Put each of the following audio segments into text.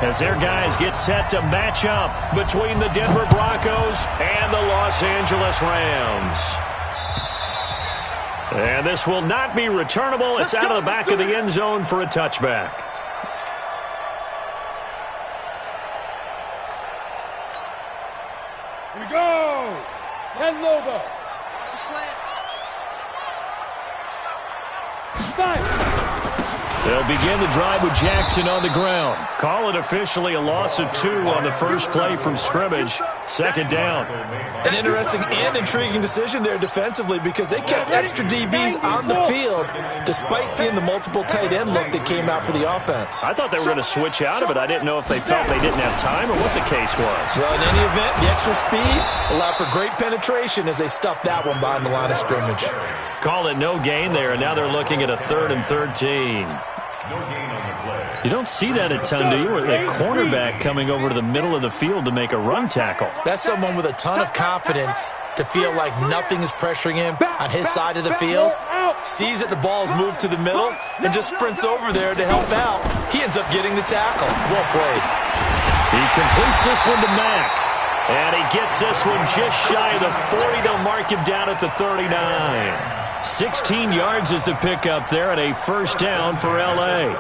As their guys get set to match up between the Denver Broncos and the Los Angeles Rams. And this will not be returnable. It's out of the back of the end zone for a touchback. Here we go. 10 Lobo. They'll begin the drive with Jackson on the ground. Call it officially a loss of 2 on the first play from scrimmage. Second down. An interesting and intriguing decision there defensively because they kept extra DBs on the field despite seeing the multiple tight end look that came out for the offense. I thought they were going to switch out of it. I didn't know if they felt they didn't have time or what the case was. Well, in any event, the extra speed allowed for great penetration as they stuffed that one behind the line of scrimmage. Call it no gain there, and now they're looking at a 3rd and 13. You don't see that a ton, do you? With a cornerback coming over to the middle of the field to make a run tackle. That's someone with a ton of confidence to feel like nothing is pressuring him on his side of the field. Sees that the ball's moved to the middle and just sprints over there to help out. He ends up getting the tackle. Well played. He completes this one to Mack. And he gets this one just shy of the 40. They'll mark him down at the 39. 16 yards is the pickup there and a first down for L.A.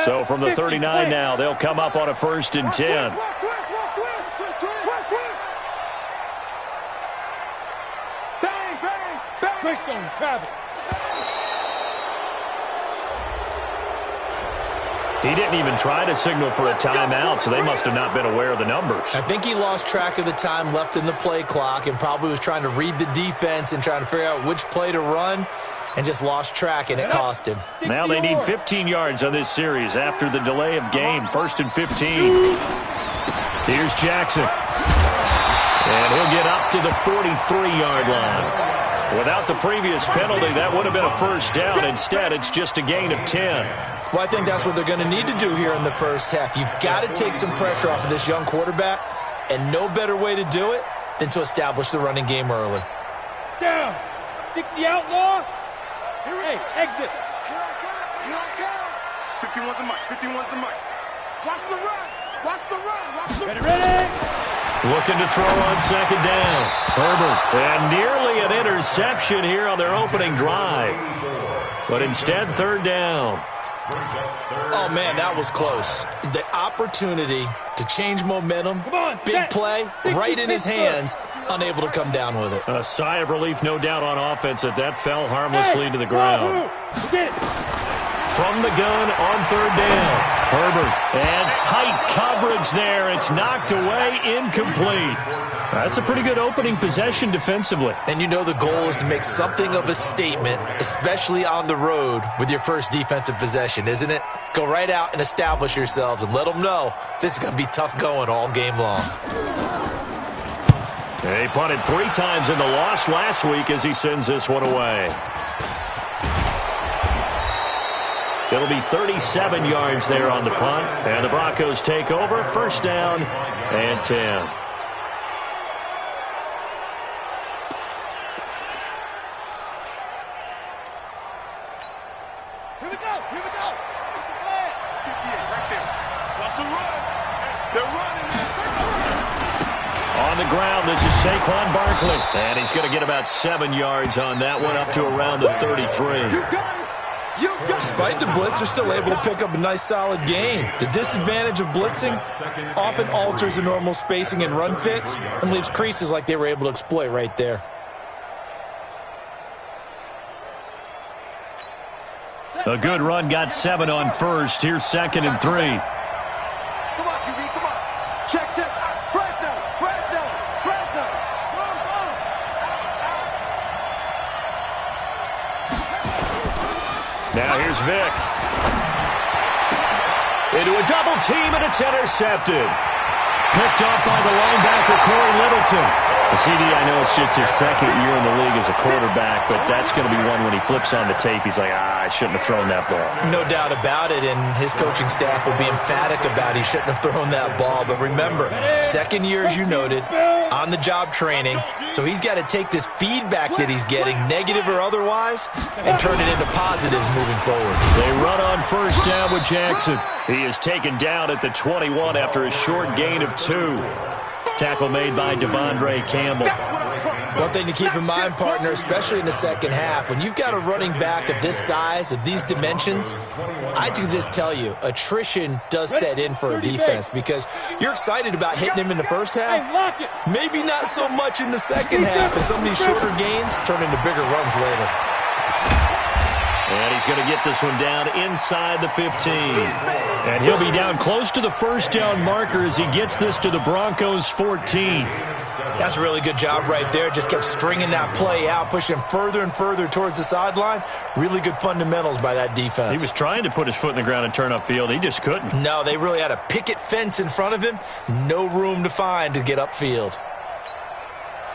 So from the 39 now, they'll come up on a 1st and 10. He didn't even try to signal for a timeout, so they must have not been aware of the numbers. I think he lost track of the time left in the play clock and probably was trying to read the defense and trying to figure out which play to run and just lost track, and it cost him. Now they need 15 yards on this series after the delay of game. 1st and 15. Here's Jackson. And he'll get up to the 43-yard line. Without the previous penalty, that would have been a first down. Instead, it's just a gain of 10. Well, I think that's what they're going to need to do here in the first half. You've got to take some pressure off of this young quarterback, and no better way to do it than to establish the running game early. Down. 60 outlaw. Hey, exit. Here I come. 51's the mic. 51's the mic. Watch the run. Watch the run. Watch the run. Ready. Looking to throw on 2nd down. Herbert. And nearly an interception here on their opening drive. But instead, 3rd down. Oh, man, that was close. The opportunity to change momentum, big play, right in his hands, unable to come down with it. A sigh of relief, no doubt, on offense that fell harmlessly to the ground. From the gun on 3rd down. Herbert. And tight coverage there. It's knocked away, incomplete. That's a pretty good opening possession defensively. And you know the goal is to make something of a statement, especially on the road with your first defensive possession, isn't it? Go right out and establish yourselves and let them know this is going to be tough going all game long. He punted 3 times in the loss last week as he sends this one away. It'll be 37 yards there on the punt. And the Broncos take over. 1st down and 10. Here we go. Here we go. Right there. Watch the run. They're running. On the ground, this is Saquon Barkley. And he's going to get about 7 yards on that one, up to around the 33. Despite the blitz, they're still able to pick up a nice solid gain. The disadvantage of blitzing often alters the normal spacing and run fits and leaves creases like they were able to exploit right there. A good run got 7 on 1st. Here's 2nd and 3. Come on, QB, come on. Check. Fresno. Now here's Vick. Into a double team, and it's intercepted. Picked off by the linebacker, Corey Littleton. The CD, I know it's just his second year in the league as a quarterback, but that's going to be one when he flips on the tape, he's like, I shouldn't have thrown that ball. No doubt about it, and his coaching staff will be emphatic about he shouldn't have thrown that ball. But remember, second year, as you noted, on-the-job training, so he's got to take this feedback that he's getting, negative or otherwise, and turn it into positives moving forward. They run on first down with Jackson. He is taken down at the 21 after a short gain of 2. Tackle made by Devondre Campbell. One thing to keep in mind, partner, especially in the second half, when you've got a running back of this size, of these dimensions, I can just tell you, attrition does set in for a defense because you're excited about hitting him in the first half. Maybe not so much in the second half, and some of these shorter gains turn into bigger runs later. And he's going to get this one down inside the 15. And he'll be down close to the first down marker as he gets this to the Broncos' 14. That's a really good job right there. Just kept stringing that play out, pushing him further and further towards the sideline. Really good fundamentals by that defense. He was trying to put his foot in the ground and turn upfield. He just couldn't. No, they really had a picket fence in front of him. No room to find to get upfield.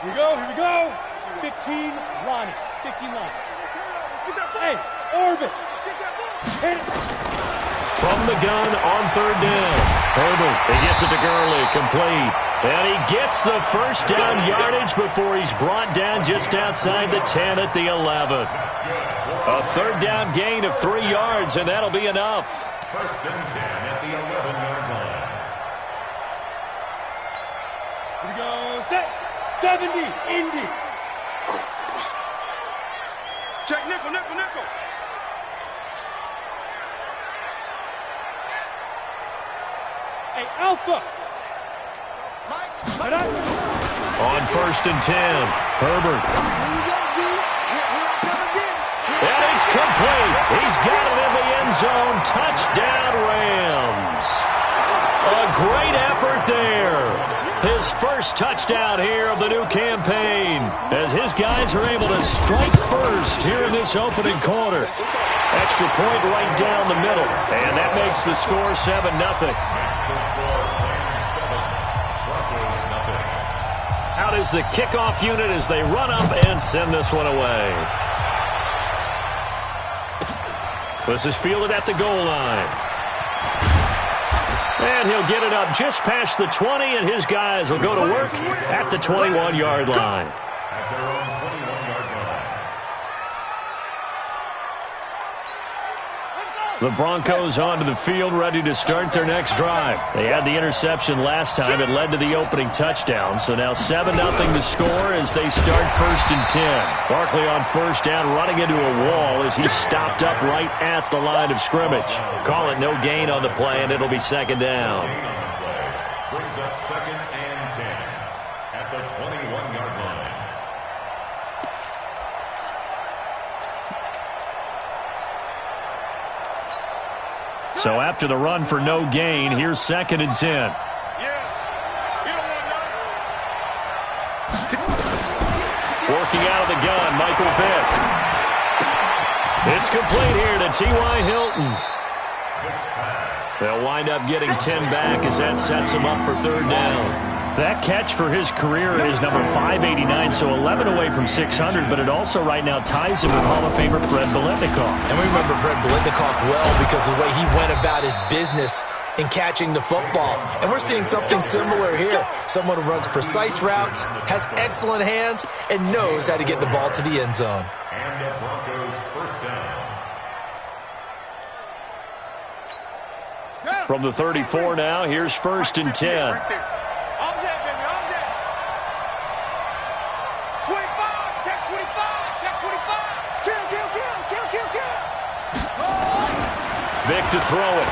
Here we go. 15, Lonnie. 15, Lonnie. Hey, Orbit. Hit it. From the gun on third down. Herbert, he gets it to Gurley, complete. And he gets the first down yardage before he's brought down just outside the 10 at the 11. A third down gain of 3 yards, and that'll be enough. First and 10 at the 11-yard line. Here we go. Set. 70, Indy. Check nickel. Hey, Alpha. On first and 10, Herbert. And it's complete. He's got it in the end zone. Touchdown, Rams. A great effort there. His first touchdown here of the new campaign as his guys are able to strike first here in this opening quarter. Extra point right down the middle, and that makes the score 7-0. Out is the kickoff unit as they run up and send this one away. This is fielded at the goal line. And he'll get it up just past the 20, and his guys will go to work at the 21-yard line. At their own 21-yard line. The Broncos onto the field, ready to start their next drive. They had the interception last time. It led to the opening touchdown. So now 7-0 the score as they start first and 10. Barkley on first down, running into a wall as he stopped up right at the line of scrimmage. Call it no gain on the play, and it'll be second down. Brings up second and 10 at the 21-yard line. So after the run for no gain, here's second and 10. Working out of the gun, Michael Vick. It's complete here to T.Y. Hilton. They'll wind up getting 10 back as that sets them up for third down. That catch for his career is number 589, so 11 away from 600, but it also right now ties him with Hall of Famer Fred Biletnikoff. And we remember Fred Biletnikoff well because of the way he went about his business in catching the football. And we're seeing something similar here. Someone who runs precise routes, has excellent hands, and knows how to get the ball to the end zone. And the Broncos first down. From the 34 now, here's first and 10. Vick to throw it.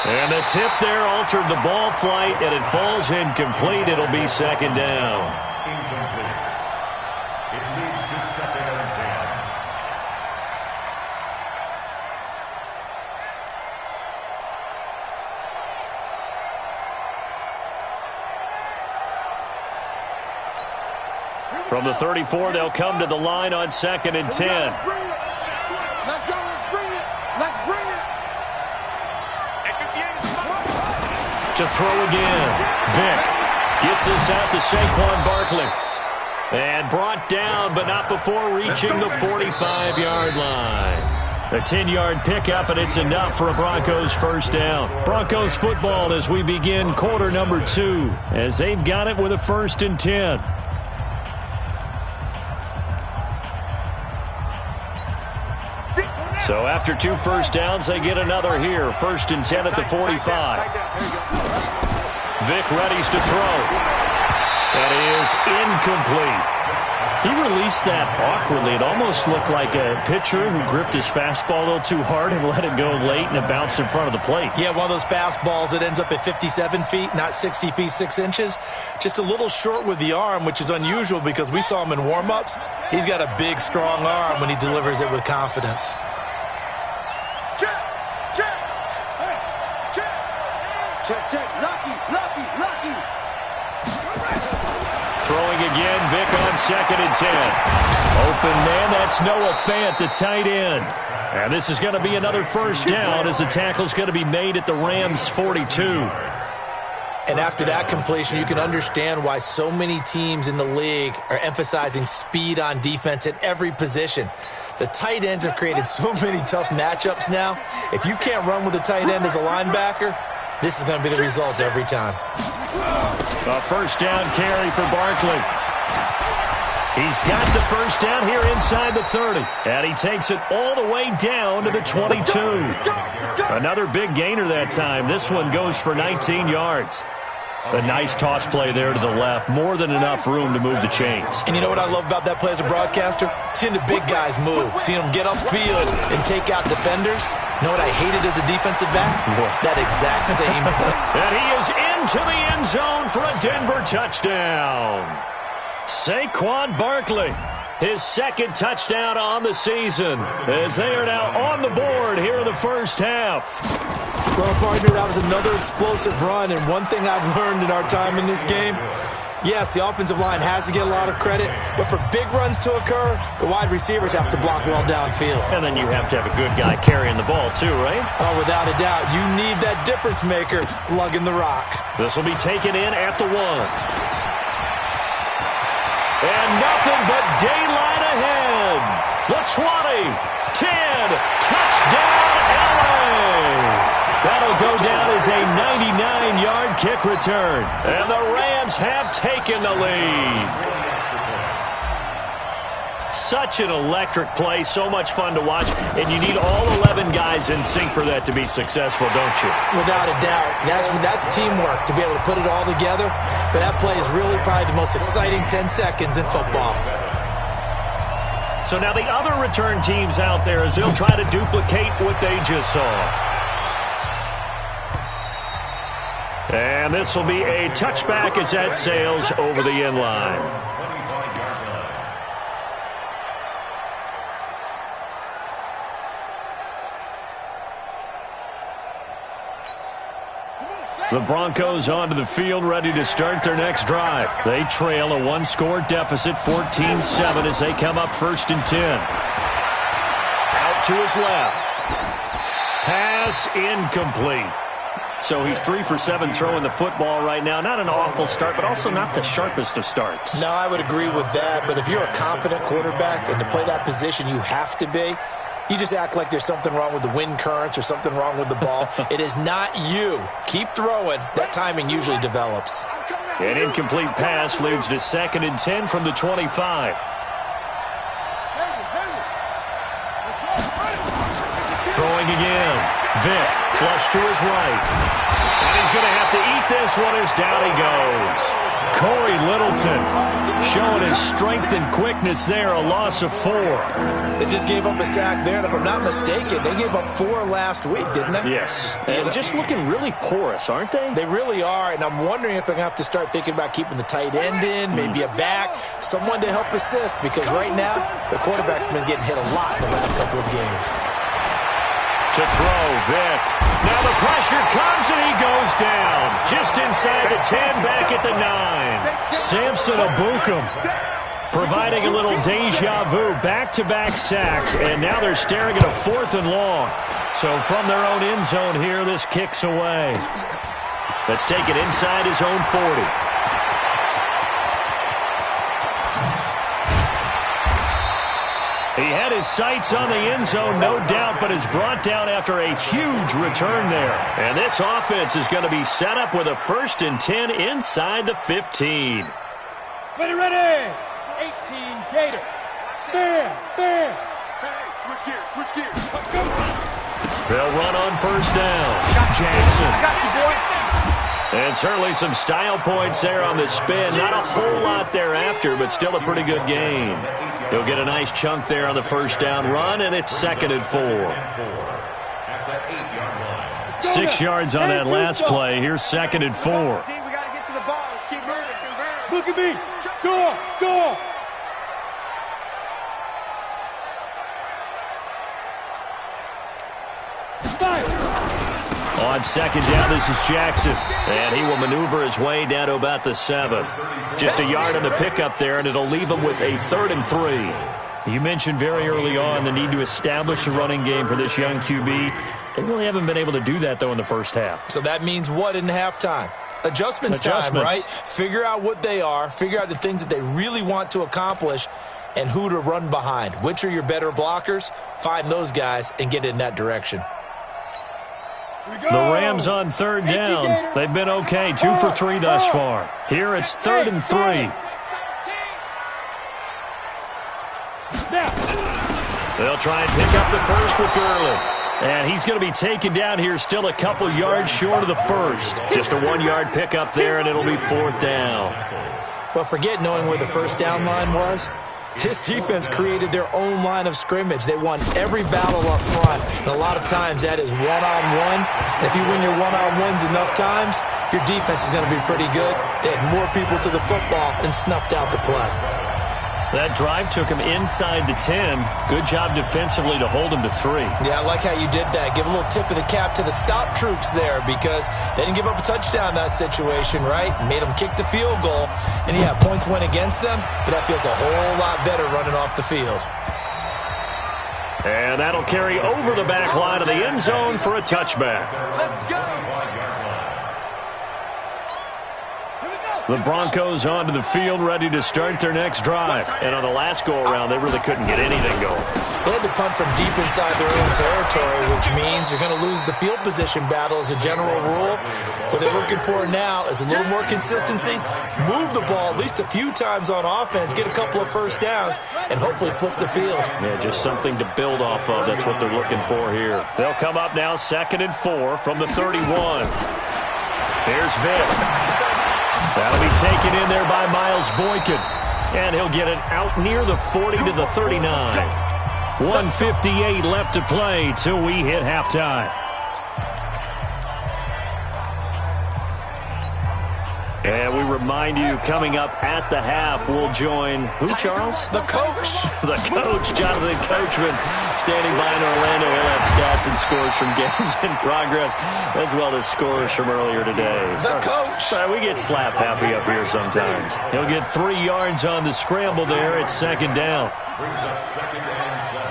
And the tip there altered the ball flight, and it falls incomplete. It'll be second down. Incomplete. It moves to second and 10. From the 34, they'll come to the line on second and 10. Let's go. Let's bring it. Let's bring it. To throw again. Vick gets this out to Saquon Barkley. And brought down, but not before reaching the 45-yard line. A 10-yard pickup, and it's enough for a Broncos first down. Broncos football as we begin quarter number 2, as they've got it with a 1st and 10. So after 2 first downs, they get another here. 1st and 10 at the 45. Vick readies to throw. That is incomplete. He released that awkwardly. It almost looked like a pitcher who gripped his fastball a little too hard and let it go late, and it bounced in front of the plate. Yeah, one of those fastballs that ends up at 57 feet, not 60 feet, 6 inches. Just a little short with the arm, which is unusual because we saw him in warm-ups. He's got a big, strong arm when he delivers it with confidence. Check. Lucky. Throwing again, Vick on 2nd and 10. Open man, that's Noah Fant, the tight end. And this is going to be another first down as the tackle's going to be made at the Rams' 42. And after that completion, you can understand why so many teams in the league are emphasizing speed on defense at every position. The tight ends have created so many tough matchups now. If you can't run with a tight end as a linebacker, this is going to be the result every time. A first down carry for Barkley. He's got the first down here inside the 30. And he takes it all the way down to the 22. Another big gainer that time. This one goes for 19 yards. A nice toss play there to the left. More than enough room to move the chains. And you know what I love about that play as a broadcaster? Seeing the big guys move. Seeing them get upfield and take out defenders. You know what I hated as a defensive back? That exact same thing. And he is into the end zone for a Denver touchdown. Saquon Barkley, his 2nd touchdown on the season, as they are now on the board here in the first half. Well, partner, that was another explosive run, and one thing I've learned in our time in this game, yes, the offensive line has to get a lot of credit, but for big runs to occur, the wide receivers have to block well downfield. And then you have to have a good guy carrying the ball too, right? Oh, without a doubt. You need that difference maker lugging the rock. This will be taken in at the 1. And nothing but daylight ahead. The 20, 10, touchdown LA. That'll go down as a 99-yard kick return. And the Rams have taken the lead. Such an electric play, so much fun to watch, and you need all 11 guys in sync for that to be successful, don't you? Without a doubt. That's teamwork to be able to put it all together, but that play is really probably the most exciting 10 seconds in football. So now the other return teams out there as they'll try to duplicate what they just saw. And this will be a touchback as that sails over the end line. The Broncos onto the field, ready to start their next drive. They trail a 1-score deficit, 14-7, as they come up 1st and 10. Out to his left. Pass incomplete. So he's 3 for 7 throwing the football right now. Not an awful start, but also not the sharpest of starts. No, I would agree with that. But if you're a confident quarterback and to play that position, you have to be. You just act like there's something wrong with the wind currents or something wrong with the ball. It is not you. Keep throwing. That timing usually develops. An incomplete pass leads to 2nd and 10 from the 25. Throwing again. Vick, flush to his right. And he's going to have to eat this one as down he goes. Corey Littleton showing his strength and quickness there, a loss of 4. They just gave up a sack there, and if I'm not mistaken, they gave up 4 last week, didn't they? Yes. And just looking really porous, aren't they? They really are, and I'm wondering if they're going to have to start thinking about keeping the tight end in, maybe a back, someone to help assist, because right now, the quarterback's been getting hit a lot in the last couple of games. To throw, Vick. Now the pressure comes and he goes down. Just inside the 10, back at the 9. Samson Abukum providing a little deja vu. Back-to-back sacks, and now they're staring at a 4th and long. So from their own end zone here, this kicks away. Let's take it inside his own 40. He had his sights on the end zone, no doubt, but is brought down after a huge return there. And this offense is going to be set up with a 1st and 10 inside the 15. Ready. 18 Gator. Bam. Hey, switch gears. They'll run on 1st down. Jackson. I got you, boy. And certainly some style points there on the spin. Not a whole lot thereafter, but still a pretty good gain. He'll get a nice chunk there on the 1st down run, and it's 2nd and 4. 6 yards on that last play. Here's 2nd and 4. We got to get to the ball. Let's keep moving. Look at me. Go. On 2nd down, this is Jackson. And he will maneuver his way down to about the 7. Just a yard on the pickup there, and it'll leave him with a 3rd and 3. You mentioned very early on the need to establish a running game for this young QB. They really haven't been able to do that, though, in the first half. So that means what in halftime? Adjustments time, right? Figure out what they are, figure out the things that they really want to accomplish, and who to run behind. Which are your better blockers? Find those guys and get in that direction. The Rams on 3rd down. They've been okay, 2 for 3 thus far. Here it's 3rd and 3. They'll try and pick up the 1st with Gurley. And he's going to be taken down here, still a couple yards short of the 1st. Just a 1-yard pickup there, and it'll be 4th down. Well, forget knowing where the 1st down line was. This defense created their own line of scrimmage. They won every battle up front. And a lot of times that is one-on-one. If you win your one-on-ones enough times, your defense is going to be pretty good. They had more people to the football and snuffed out the play. That drive took him inside the 10. Good job defensively to hold him to 3. Yeah, I like how you did that. Give a little tip of the cap to the stop troops there because they didn't give up a touchdown in that situation, right? Made them kick the field goal. And, yeah, points went against them, but that feels a whole lot better running off the field. And that'll carry over the back line of the end zone for a touchback. Let's go. The Broncos onto the field, ready to start their next drive. And on the last go-around, they really couldn't get anything going. They had to punt from deep inside their own territory, which means you're going to lose the field position battle as a general rule. What they're looking for now is a little more consistency, move the ball at least a few times on offense, get a couple of 1st downs, and hopefully flip the field. Yeah, just something to build off of. That's what they're looking for here. They'll come up now 2nd and 4 from the 31. Here's Vick. That'll be taken in there by Miles Boykin. And he'll get it out near the 40 to the 39. 1:58 left to play till we hit halftime. And we remind you, coming up at the half, we'll join who, Charles? The coach. The coach, Jonathan Coachman, standing by in Orlando. He'll have stats and scores from games in progress, as well as scores from earlier today. The coach. Sorry, we get slap happy up here sometimes. He'll get 3 yards on the scramble there at 2nd down. Brings up 2nd and 7.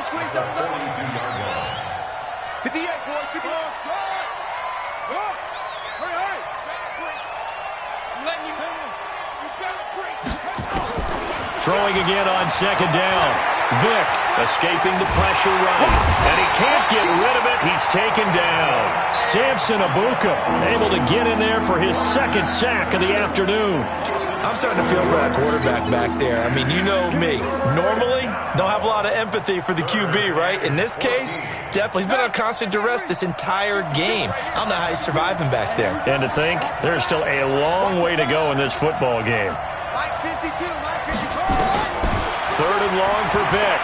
Squeeze, The 42-yard line. 58, boy, 58. Throwing again on 2nd down. Vick escaping the pressure right. And he can't get rid of it. He's taken down. Samson Abuka able to get in there for his 2nd sack of the afternoon. I'm starting to feel for that quarterback back there. I mean, you know me. Normally, don't have a lot of empathy for the QB, right? In this case, definitely. He's been on constant duress this entire game. I don't know how he's surviving back there. And to think, there's still a long way to go in this football game. Mike 52, Mike 52. 3rd and long for Vick.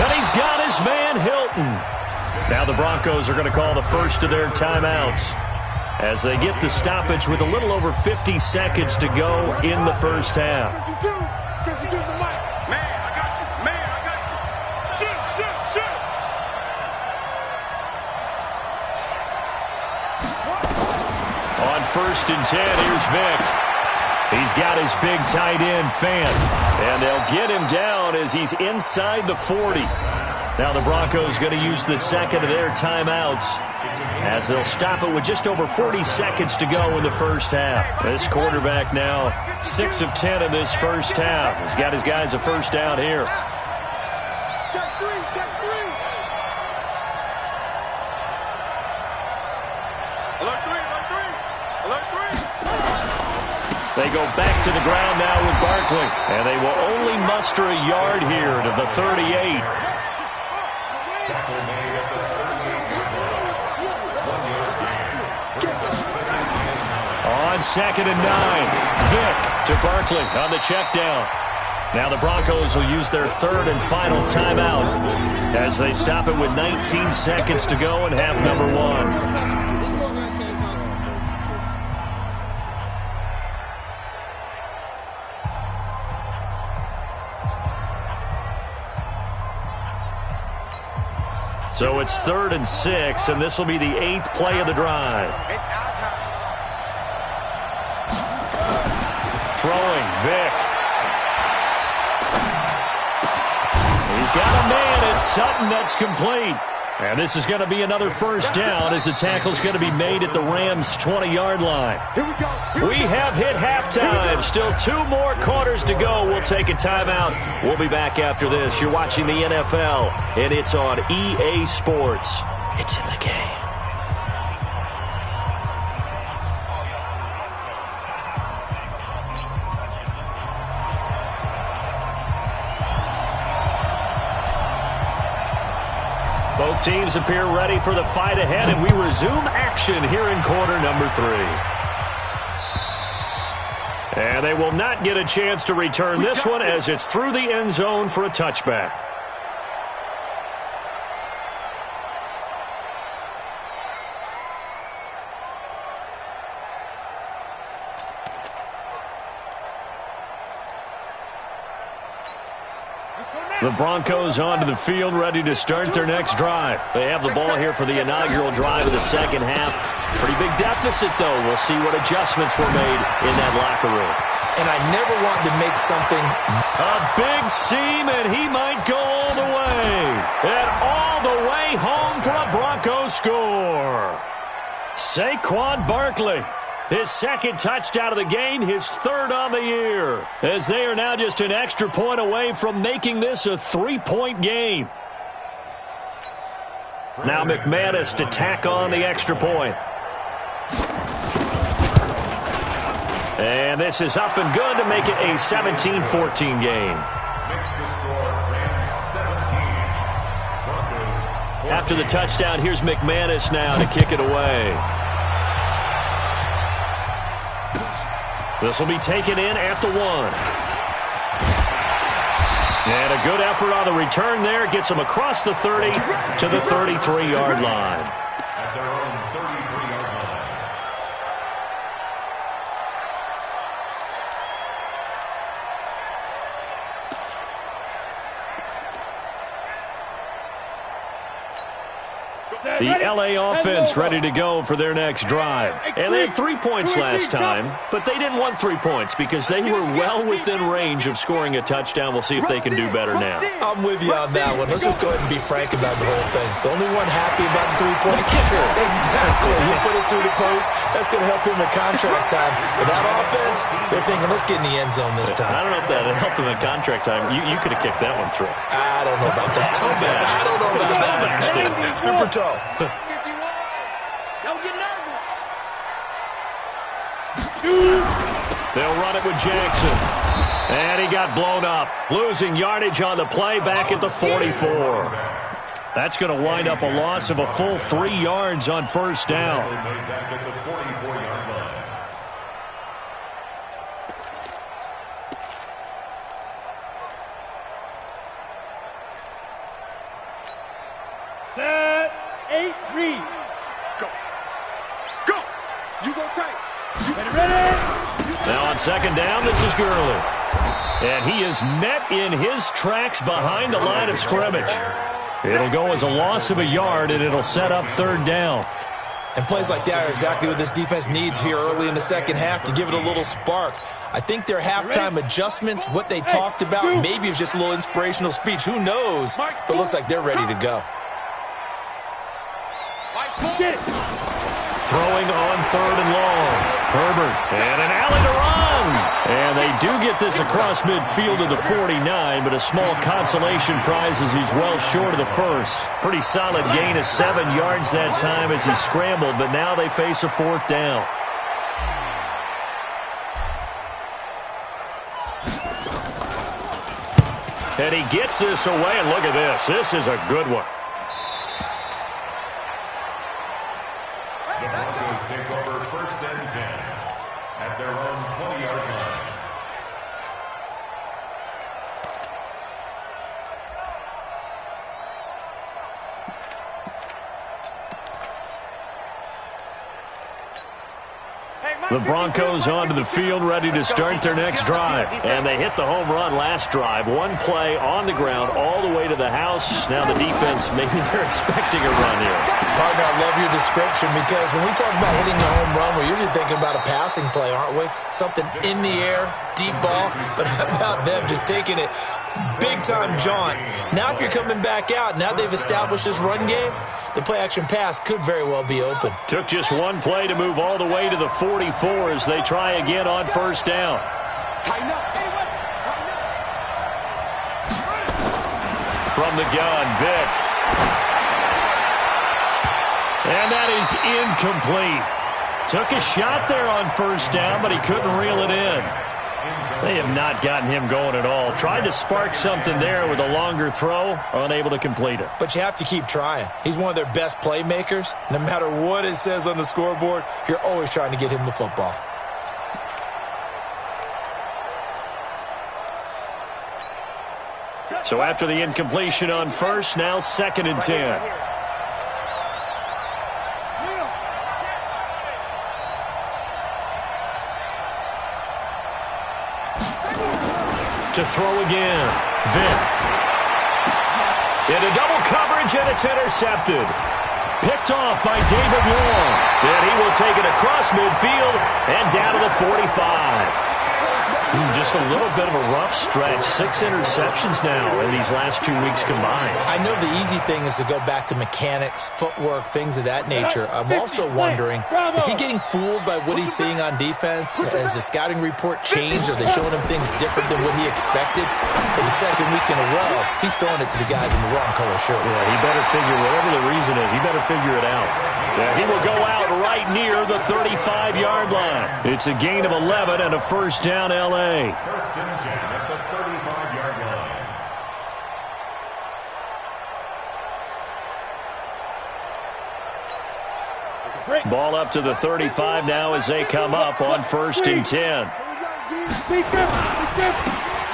And he's got his man Hilton. Now the Broncos are going to call the first of their timeouts as they get the stoppage with a little over 50 seconds to go in the first half. 52, 52's the mic. Man, I got you. Man, I got you. Shoot. On 1st and 10, here's Vick. He's got his big tight end, Fant. And they'll get him down as he's inside the 40. Now the Broncos going to use the second of their timeouts as they'll stop it with just over 40 seconds to go in the first half. This quarterback now 6 of 10 in this first half. He's got his guys a first down here. Check three, check three. Alert three, alert three, alert three. They go back to the ground now with Barkley, and they will only muster a yard here to the 38. On 2nd and 9, Vick to Barkley on the check down. Now the Broncos will use their third and final timeout as they stop it with 19 seconds to go in half number 1. So it's 3rd and 6, and this will be the 8th play of the drive. It's our time. Throwing, Vick. He's got a man. It's Sutton that's complete. And this is going to be another first down as the tackle's going to be made at the Rams' 20-yard line. Here we go. We have hit halftime. Still 2 more quarters to go. We'll take a timeout. We'll be back after this. You're watching the NFL, and it's on EA Sports. It's in the game. Both teams appear ready for the fight ahead, and we resume action here in quarter number 3. And they will not get a chance to return this one as it's through the end zone for a touchback. The Broncos onto the field, ready to start their next drive. They have the ball here for the inaugural drive of the second half. Pretty big deficit, though. We'll see what adjustments were made in that locker room. And I never wanted to make something. A big seam, and he might go all the way. And all the way home for a Broncos score. Saquon Barkley. His second touchdown of the game, his third on the year, as they are now just an extra point away from making this a 3-point game. Now McManus to tack on the extra point. And this is up and good to make it a 17-14 game. After the touchdown, here's McManus now to kick it away. This will be taken in at the 1. And a good effort on the return there. Gets him across the 30 to the 33-yard line. At their own 33-yard line. The L.A. offense ready to go for their next drive. And they had 3 points last time, but they didn't want 3 points because they were well within range of scoring a touchdown. We'll see if they can do better now. I'm with you on that one. Let's just go ahead and be frank about the whole thing. The only one happy about the 3-point kicker. Exactly. You put it through the post. That's going to help him in contract time. With that offense, they're thinking, let's get in the end zone this time. I don't know if that would help him in contract time. You could have kicked that one through. I don't know about that. I don't know about that. Super tall. Don't get nervous. They'll run it with Jackson. And he got blown up. Losing yardage on the play back at the 44. That's going to wind up a loss of a full 3 yards on first down. Back at the 44-yard line. Set, 8, read. Go. Go. You go tight. You ready? Now on second down, this is Gurley. And he is met in his tracks behind the line of scrimmage. It'll go as a loss of a yard, and it'll set up third down. And plays like that are exactly what this defense needs here early in the second half to give it a little spark. I think their halftime adjustments, what they talked about, maybe it was just a little inspirational speech. Who knows? But it looks like they're ready to go. Throwing on 3rd and long. Herbert, and an alley to run. And they do get this across midfield to the 49, but a small consolation prize as he's well short of the first. Pretty solid gain of 7 yards that time as he scrambled, but now they face a 4th down. And he gets this away, and look at this. This is a good one. The Broncos take over 1st and 10 at their own 20-yard line. The Broncos onto the field, ready to start their next drive. And they hit the home run last drive. 1 play on the ground all the way to the house. Now the defense, maybe they're expecting a run here. Partner, I love your description because when we talk about hitting the home run, we're usually thinking about a passing play, aren't we? Something in the air, deep ball. But how about them just taking it big-time jaunt? Now if you're coming back out, now they've established this run game, the play-action pass could very well be open. Took just 1 play to move all the way to the 44 as they try again on 1st down. From the gun, Vick. And that is incomplete. Took a shot there on 1st down, but he couldn't reel it in. They have not gotten him going at all. Tried to spark something there with a longer throw, unable to complete it. But you have to keep trying. He's one of their best playmakers. No matter what it says on the scoreboard, you're always trying to get him the football. So after the incompletion on 1st, now 2nd and 10. To throw again. Vick. Into double coverage, and it's intercepted. Picked off by David Long. And he will take it across midfield and down to the 45. Just a little bit of a rough stretch. 6 interceptions now in these last 2 weeks combined. I know the easy thing is to go back to mechanics, footwork, things of that nature. I'm also wondering, is he getting fooled by what he's seeing on defense? Has the scouting report changed? Are they showing him things different than what he expected? For the 2nd week in a row, he's throwing it to the guys in the wrong color shirts. Yeah, he better figure, whatever the reason is, he better figure it out. Yeah, he will go out right near the 35-yard line. It's a gain of 11 and a 1st down, L.A. 1st and 10 at the 35-yard line. Ball up to the 35 now as they come up on 1st and 10.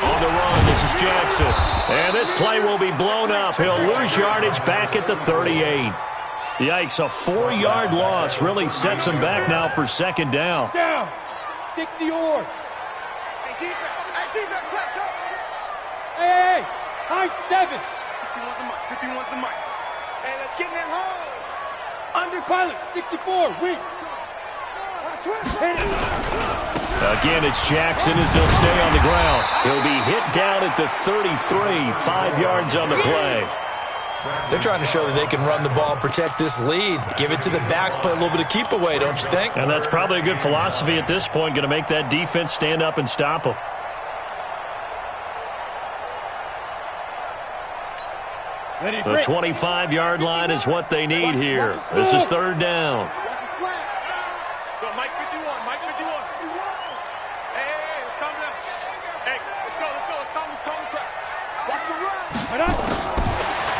On the run, this is Jackson. And this play will be blown up. He'll lose yardage back at the 38. Yikes, a 4-yard loss really sets him back now for 2nd down. Down. 60 or. Hey, high 7. 51's the mic. Hey, let's get in that hose. Under pilot, 64, weak. Again, it's Jackson as he'll stay on the ground. He'll be hit down at the 33, 5 yards on the play. They're trying to show that they can run the ball and protect this lead. Give it to the backs, play a little bit of keep away, don't you think? And that's probably a good philosophy at this point, going to make that defense stand up and stop them. The 25-yard line is what they need here. This is 3rd down.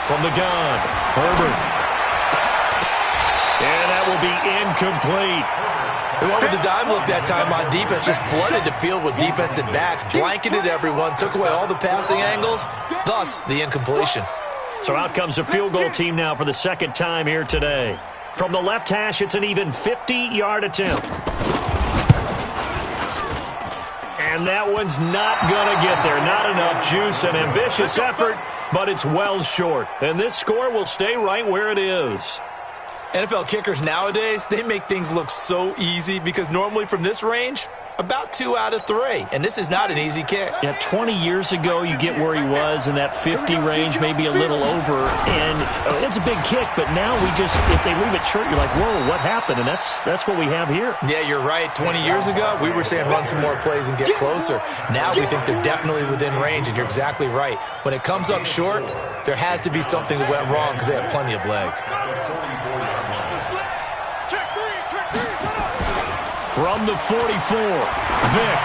From the gun, Herbert. And that will be incomplete. They went with the dime look that time on defense, just flooded the field with defensive backs, blanketed everyone, took away all the passing angles, thus the incompletion. So out comes a field goal team now for the 2nd time here today. From the left hash, it's an even 50-yard attempt. And that one's not going to get there. Not enough juice, an ambitious effort, but it's well short. And this score will stay right where it is. NFL kickers nowadays, they make things look so easy because normally from this range, about 2 out of 3. And this is not an easy kick. Yeah, 20 years ago, you get where he was in that 50 range, maybe a little over. And it's a big kick, but now if they leave it short, you're like, whoa, what happened? And that's what we have here. Yeah, you're right. 20 years ago, we were saying run some more plays and get closer. Now we think they're definitely within range, and you're exactly right. When it comes up short, there has to be something that went wrong because they have plenty of leg. From the 44, Vick.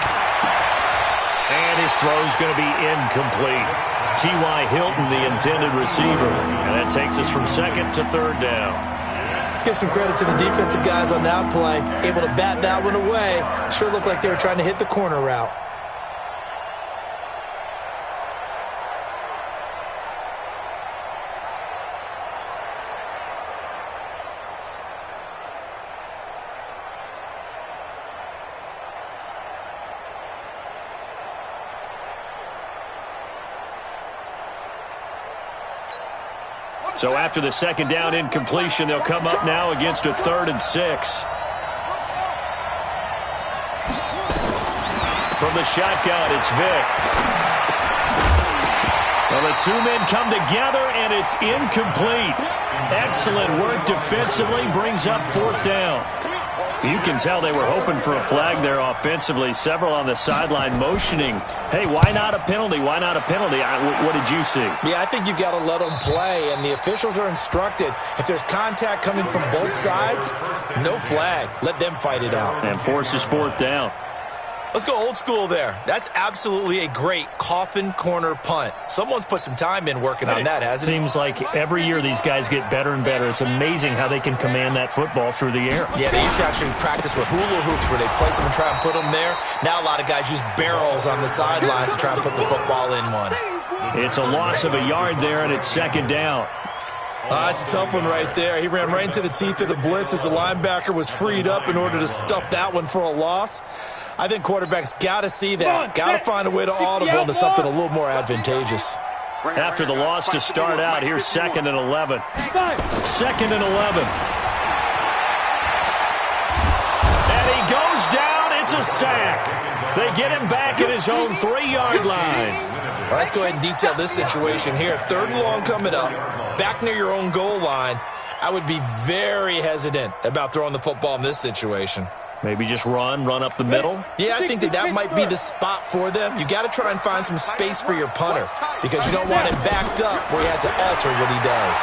And his throw's going to be incomplete. T.Y. Hilton, the intended receiver. And that takes us from second to third down. Let's give some credit to the defensive guys on that play. Able to bat that one away. Sure looked like they were trying to hit the corner route. So after the second down incompletion, they'll come up now against a 3rd and 6. From the shotgun, it's Vick. Well, the two men come together, and it's incomplete. Excellent work defensively, brings up 4th down. You can tell they were hoping for a flag there offensively. Several on the sideline motioning, hey, why not a penalty? Why not a penalty? What did you see? Yeah, I think you got to let them play, and the officials are instructed. If there's contact coming from both sides, no flag. Let them fight it out. And forces 4th down. Let's go old school there. That's absolutely a great coffin corner punt. Someone's put some time in working on that, hasn't it? Seems like every year these guys get better and better. It's amazing how they can command that football through the air. Yeah, they used to actually practice with hula hoops where they place them and try and put them there. Now a lot of guys use barrels on the sidelines to try and put the football in one. It's a loss of a yard there, and it's 2nd down. It's a tough one right there. He ran right into the teeth of the blitz as the linebacker was freed up in order to stuff that one for a loss. I think quarterbacks got to see that. Got to find a way to audible into something a little more advantageous. After the loss to start out, here's 2nd and 11. 2nd and 11. And he goes down. It's a sack. They get him back at his own 3-yard line. Well, let's go ahead and detail this situation here. 3rd and long coming up. Back near your own goal line. I would be very hesitant about throwing the football in this situation. Maybe just run up the middle? Yeah, I think that might be the spot for them. You got to try and find some space for your punter because you don't want him backed up where he has to alter what he does.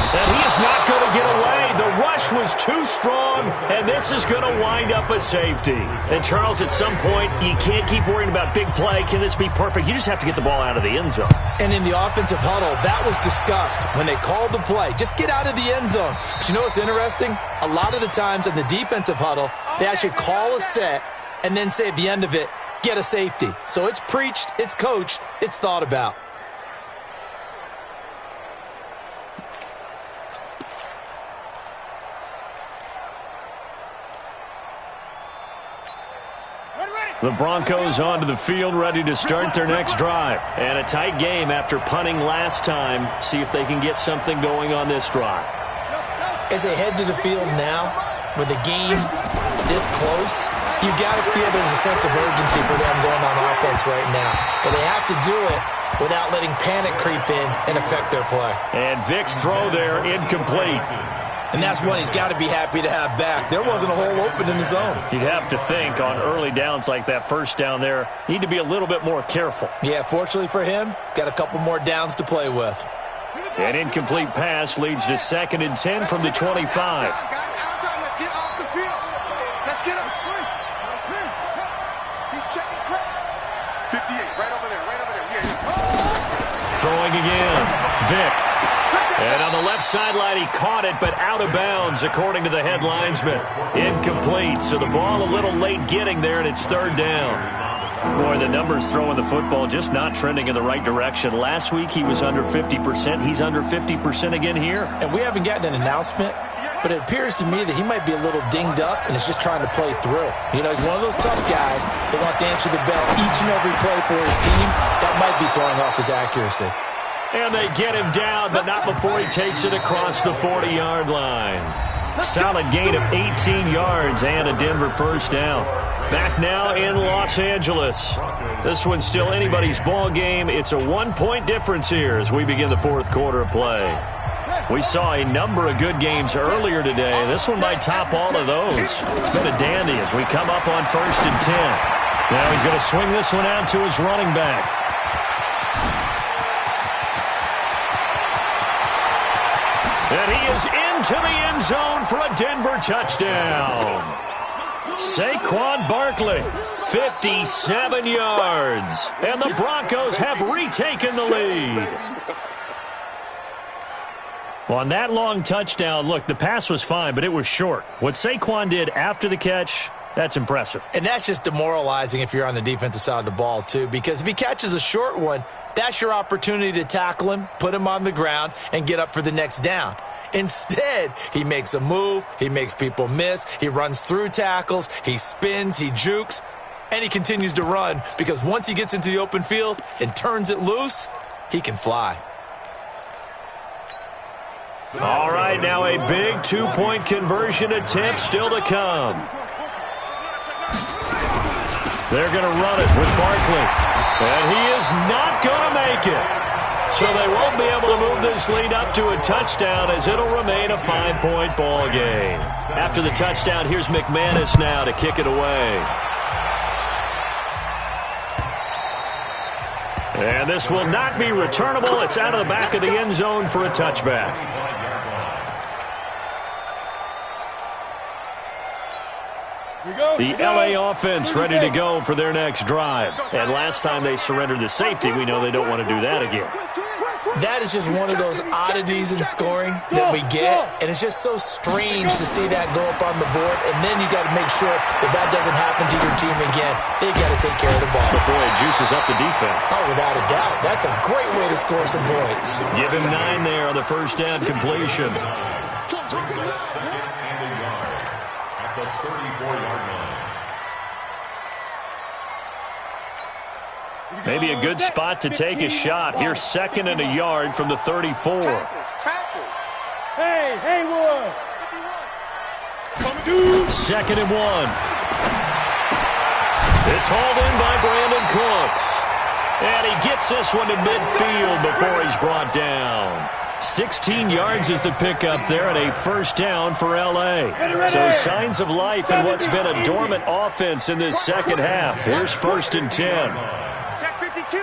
And he is not going to get away. The rush was too strong, and this is going to wind up a safety. And, Charles, at some point, you can't keep worrying about big play. Can this be perfect? You just have to get the ball out of the end zone. And in the offensive huddle, that was discussed when they called the play. Just get out of the end zone. But you know what's interesting? A lot of the times in the defensive huddle, they actually call a set and then say at the end of it, get a safety. So it's preached, it's coached, it's thought about. The Broncos onto the field, ready to start their next drive. And a tight game after punting last time. See if they can get something going on this drive. As they head to the field now, with the game this close, you got to feel there's a sense of urgency for them going on offense right now. But they have to do it without letting panic creep in and affect their play. And Vick's throw there, incomplete. And that's one he's got to be happy to have back. There wasn't a hole open in the zone. You'd have to think on early downs like that first down there, need to be a little bit more careful. Yeah, fortunately for him, got a couple more downs to play with. An incomplete pass leads to 2nd and 10 from the 25. Let's get off the field. Let's get him. He's checking crap. 58, right over there, Yeah. Throwing again, Vick. And on the left sideline, he caught it, but out of bounds, according to the head linesman. Incomplete, so the ball a little late getting there, and it's 3rd down. Boy, the numbers throwing the football just not trending in the right direction. Last week, he was under 50%. He's under 50% again here. And we haven't gotten an announcement, but it appears to me that he might be a little dinged up and is just trying to play through. You know, he's one of those tough guys that wants to answer the bell each and every play for his team. That might be throwing off his accuracy. And they get him down, but not before he takes it across the 40-yard line. Solid gain of 18 yards and a Denver first down. Back now in Los Angeles. This one's still anybody's ball game. It's a 1-point difference here as we begin the fourth quarter of play. We saw a number of good games earlier today. This one might top all of those. It's been a dandy as we come up on 1st and 10. Now he's going to swing this one out to his running back. And he is into the end zone for a Denver touchdown. Saquon Barkley, 57 yards. And the Broncos have retaken the lead. Well, on that long touchdown, look, the pass was fine, but it was short. What Saquon did after the catch, that's impressive. And that's just demoralizing if you're on the defensive side of the ball, too, because if he catches a short one, that's your opportunity to tackle him, put him on the ground, and get up for the next down. Instead, he makes a move, he makes people miss, he runs through tackles, he spins, he jukes, and he continues to run because once he gets into the open field and turns it loose, he can fly. All right, now a big two-point conversion attempt still to come. They're going to run it with Barkley. And he is not going to make it. So they won't be able to move this lead up to a touchdown as it'll remain a 5-point ball game. After the touchdown, here's McManus now to kick it away. And this will not be returnable. It's out of the back of the end zone for a touchback. The L.A. offense ready to go for their next drive. And last time they surrendered the safety, we know they don't want to do that again. That is just one of those oddities in scoring that we get, and it's just so strange to see that go up on the board, and then you got to make sure that that doesn't happen to your team again. They got to take care of the ball. But boy, it juices up the defense. Oh, without a doubt. That's a great way to score some points. Give him 9 there on the first down completion. The 34-yard line. Maybe a good spot to take a shot. Here's 2nd and a yard from the 34. Hey, Haywood. 2nd and 1. It's hauled in by Brandon Cooks. And he gets this one to midfield before he's brought down. 16 yards is the pickup there and a first down for L.A. So signs of life in what's been a dormant offense in this second half. Here's 1st and 10. Check 52.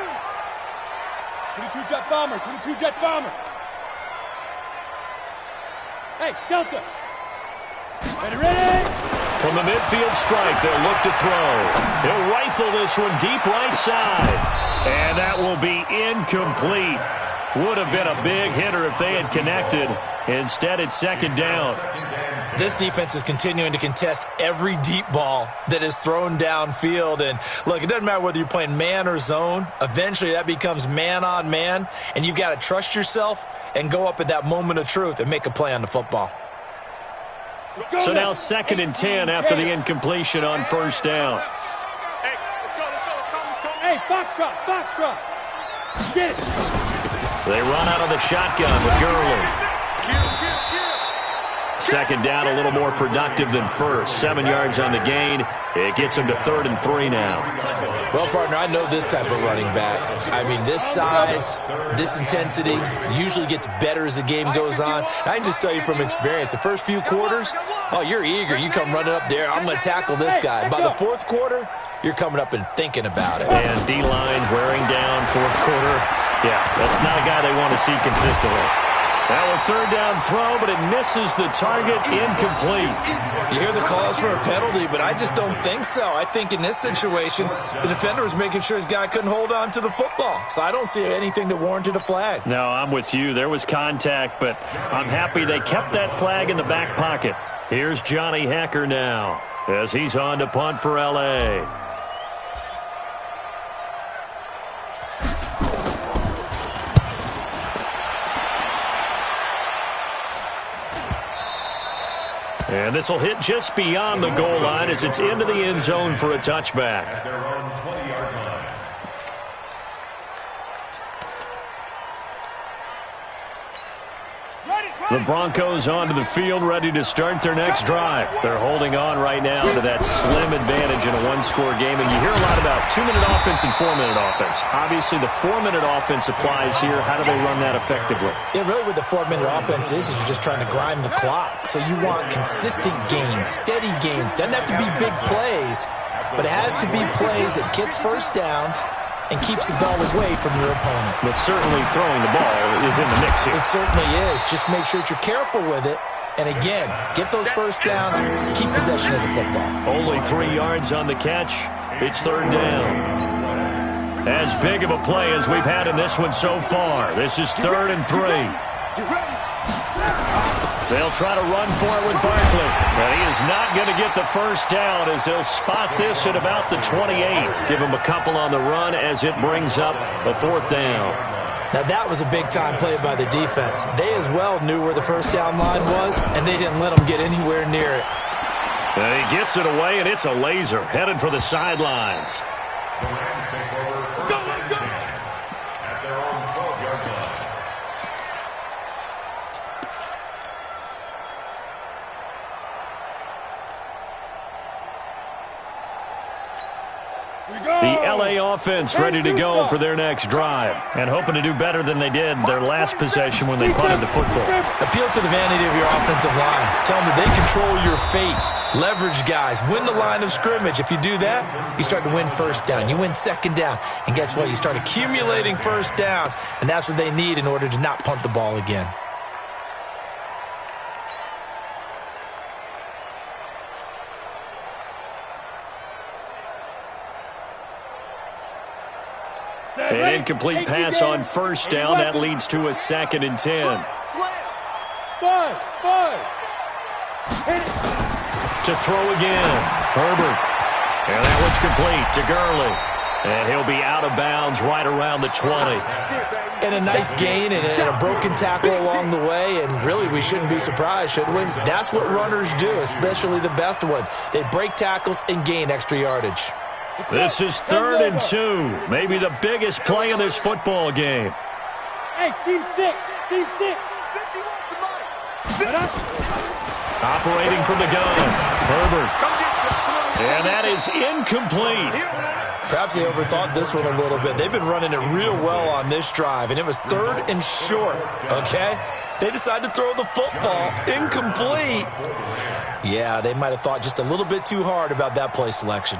22 jet bomber, 22 jet bomber. Hey, Delta. Ready. From the midfield strike, they'll look to throw. He'll rifle this one deep right side. And that will be incomplete. Would have been a big hitter if they had connected. Instead, it's 2nd down. This defense is continuing to contest every deep ball that is thrown downfield. And, look, it doesn't matter whether you're playing man or zone. Eventually, that becomes man-on-man. And you've got to trust yourself and go up at that moment of truth and make a play on the football. So now 2nd and 10 after the incompletion on 1st down. Hey, Foxtrot. Get it. They run out of the shotgun with Gurley. 2nd down, a little more productive than first. 7 yards on the gain. It gets them to 3rd and 3 now. Well, partner, I know this type of running back. I mean, this size, this intensity usually gets better as the game goes on. I can just tell you from experience, the first few quarters, oh, you're eager. You come running up there. I'm going to tackle this guy. By the 4th quarter, you're coming up and thinking about it. And D-line wearing down 4th quarter. Yeah, that's not a guy they want to see consistently. Now a 3rd down throw, but it misses the target, incomplete. You hear the calls for a penalty, but I just don't think so. I think in this situation, the defender was making sure his guy couldn't hold on to the football. So I don't see anything that warranted a flag. No, I'm with you. There was contact, but I'm happy they kept that flag in the back pocket. Here's Johnny Hacker now as he's on to punt for L.A. And this will hit just beyond the goal line as it's into the end zone for a touchback. At their own 20-yard The Broncos onto the field, ready to start their next drive. They're holding on right now to that slim advantage in a one-score game. And you hear a lot about 2-minute offense and 4-minute offense. Obviously, the 4-minute offense applies here. How do they run that effectively? Yeah, really what the 4-minute offense is you're just trying to grind the clock. So you want consistent gains, steady gains. Doesn't have to be big plays, but it has to be plays that gets first downs and keeps the ball away from your opponent. But certainly throwing the ball is in the mix here. It certainly is. Just make sure that you're careful with it. And again, get those first downs, keep possession of the football. Only 3 yards on the catch. It's 3rd down. As big of a play as we've had in this one so far. This is 3rd and 3. They'll try to run for it with Barkley. But he is not going to get the first down as they'll spot this at about the 28. Give him a couple on the run as it brings up a 4th down. Now that was a big-time play by the defense. They as well knew where the first down line was, and they didn't let them get anywhere near it. And he gets it away, and it's a laser headed for the sidelines. The Rams take over first and 10 at their own 12-yard line. The L.A. offense ready to go for their next drive and hoping to do better than they did their last possession when they punted the football. Appeal to the vanity of your offensive line. Tell them that they control your fate. Leverage guys. Win the line of scrimmage. If you do that, you start to win first down. You win 2nd down. And guess what? You start accumulating first downs, and that's what they need in order to not punt the ball again. An incomplete pass on first down. That leads to a 2nd and 10. To throw again. Herbert. And that one's complete to Gurley. And he'll be out of bounds right around the 20. And a nice gain and a broken tackle along the way. And really, we shouldn't be surprised, should we? That's what runners do, especially the best ones. They break tackles and gain extra yardage. This is 3rd and 2. Maybe the biggest play in this football game. Hey, team 6. Team 6. Operating from the gun. Herbert. And that is incomplete. Perhaps they overthought this one a little bit. They've been running it real well on this drive, and it was 3rd and short, okay? They decided to throw the football. Incomplete. Yeah, they might have thought just a little bit too hard about that play selection.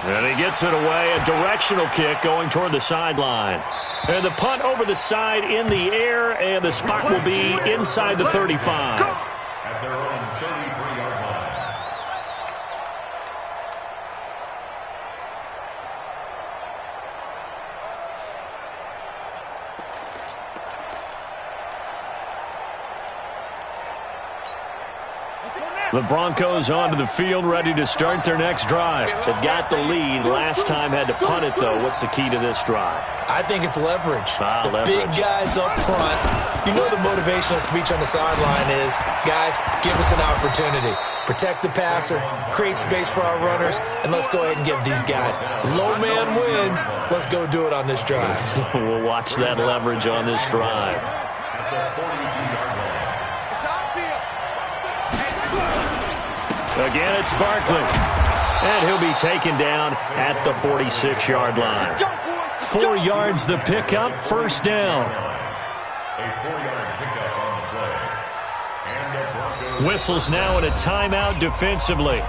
And he gets it away, a directional kick going toward the sideline. And the punt over the side in the air, and the spot will be inside the 35. At their own 33-yard line. The Broncos onto the field, ready to start their next drive. They've got the lead. Last time had to punt it, though. What's the key to this drive? I think it's leverage. The leverage. Big guys up front. You know the motivational speech on the sideline is, guys, give us an opportunity. Protect the passer, create space for our runners, and let's go ahead and give these guys. Low man wins. Let's go do it on this drive. We'll watch that leverage on this drive. At the 42-yard line. Again, it's Barkley. And he'll be taken down at the 46-yard line. 4 yards the pickup, first down. A 4-yard pickup on the play. And the Broncos. Whistles now in a timeout defensively.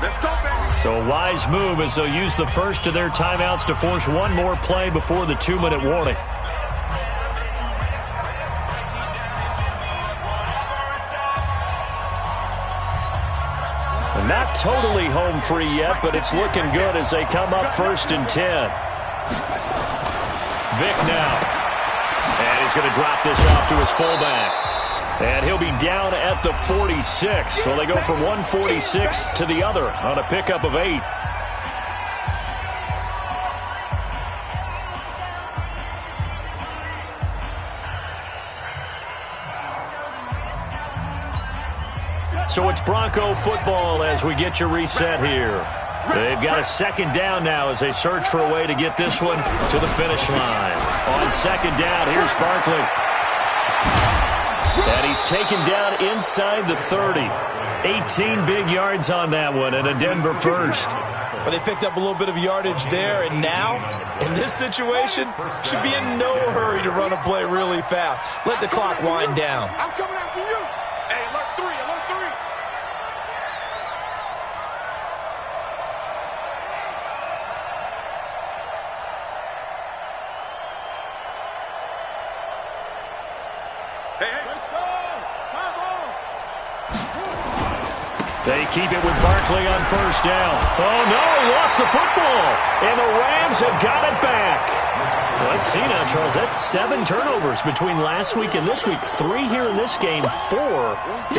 So a wise move as they'll use the first of their timeouts to force one more play before the 2-minute warning. Not totally home free yet, but it's looking good as they come up 1st and 10. Vick now. And he's going to drop this off to his fullback. And he'll be down at the 46. So they go from 146 to the other on a pickup of 8. So it's Bronco football as we get you reset here. They've got a second down now as they search for a way to get this one to the finish line. On second down, here's Barkley. And he's taken down inside the 30. 18 big yards on that one, and a Denver first. Well, they picked up a little bit of yardage there, and now, in this situation, should be in no hurry to run a play really fast. Let the clock wind down. I'm coming after you. Hey, alert 3, alert 3. Hey, let's go. Come on. They keep it with Barkley on first down. Oh, no, lost the football. And the Rams have got it back. Let's see now, Charles. That's 7 turnovers between last week and this week. 3 here in this game, 4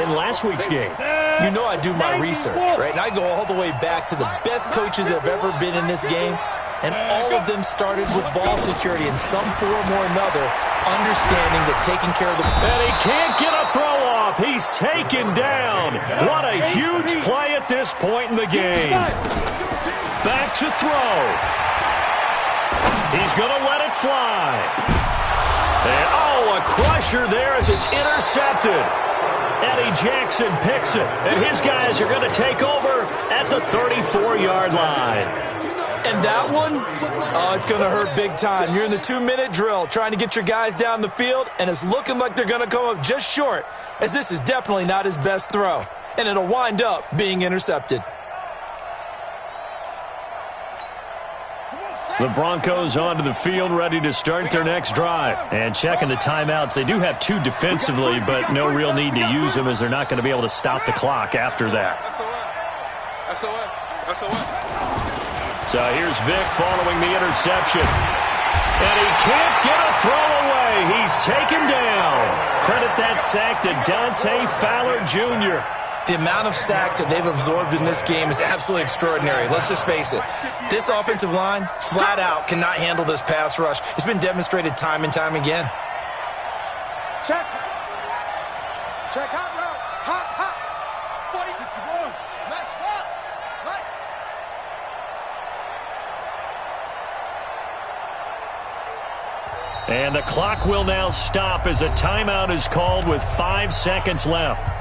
in last week's game. You know I do my research, right? And I go all the way back to the best coaches that have ever been in this game. And all of them started with ball security in some form or another, understanding that taking care of the... And he can't get a throw off. He's taken down. What a huge play at this point in the game. Back to throw. He's going to let it fly. And, oh, a crusher there as it's intercepted. Eddie Jackson picks it. And his guys are going to take over at the 34-yard line. And that one, oh, it's going to hurt big time. You're in the 2-minute drill trying to get your guys down the field, and it's looking like they're going to come up just short, as this is definitely not his best throw. And it'll wind up being intercepted. The Broncos onto the field, ready to start their next drive. And checking the timeouts. They do have 2 defensively, but no real need to use them as they're not going to be able to stop the clock after that. So here's Vic following the interception. And he can't get a throw away. He's taken down. Credit that sack to Dante Fowler Jr. The amount of sacks that they've absorbed in this game is absolutely extraordinary. Let's just face it. This offensive line, flat out, cannot handle this pass rush. It's been demonstrated time and time again. Check. Check hot route. Hot, hot. 40-61. Match box. Right. And the clock will now stop as a timeout is called with 5 seconds left.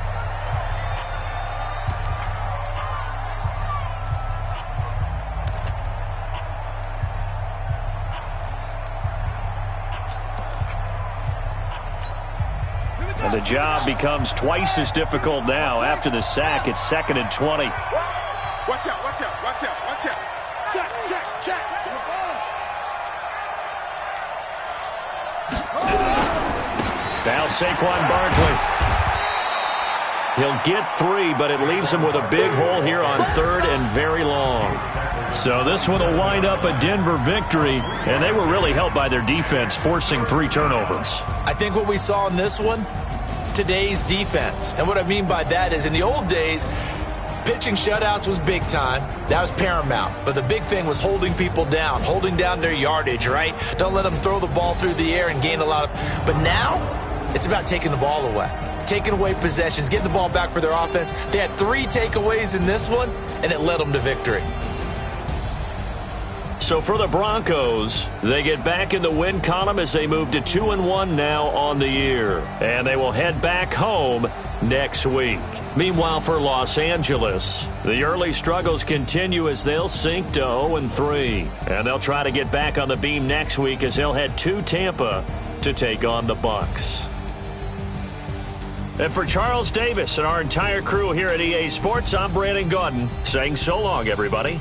And the job becomes twice as difficult now. After the sack, it's 2nd and 20. Watch out, watch out, watch out, watch out. Check, check, check. Now Saquon Barkley. He'll get 3, but it leaves him with a big hole here on 3rd and very long. So this one will wind up a Denver victory, and they were really helped by their defense, forcing 3 turnovers. I think what we saw in this one, today's defense. And what I mean by that is in the old days, pitching shutouts was big time. That was paramount. But the big thing was holding people down, holding down their yardage, right? Don't let them throw the ball through the air and gain a lot of... But now, it's about taking the ball away. Taking away possessions, getting the ball back for their offense. They had 3 takeaways in this one, and it led them to victory. So for the Broncos, they get back in the win column as they move to 2-1 now on the year. And they will head back home next week. Meanwhile, for Los Angeles, the early struggles continue as they'll sink to 0-3. And they'll try to get back on the beam next week as they'll head to Tampa to take on the Bucs. And for Charles Davis and our entire crew here at EA Sports, I'm Brandon Gaudin saying so long, everybody.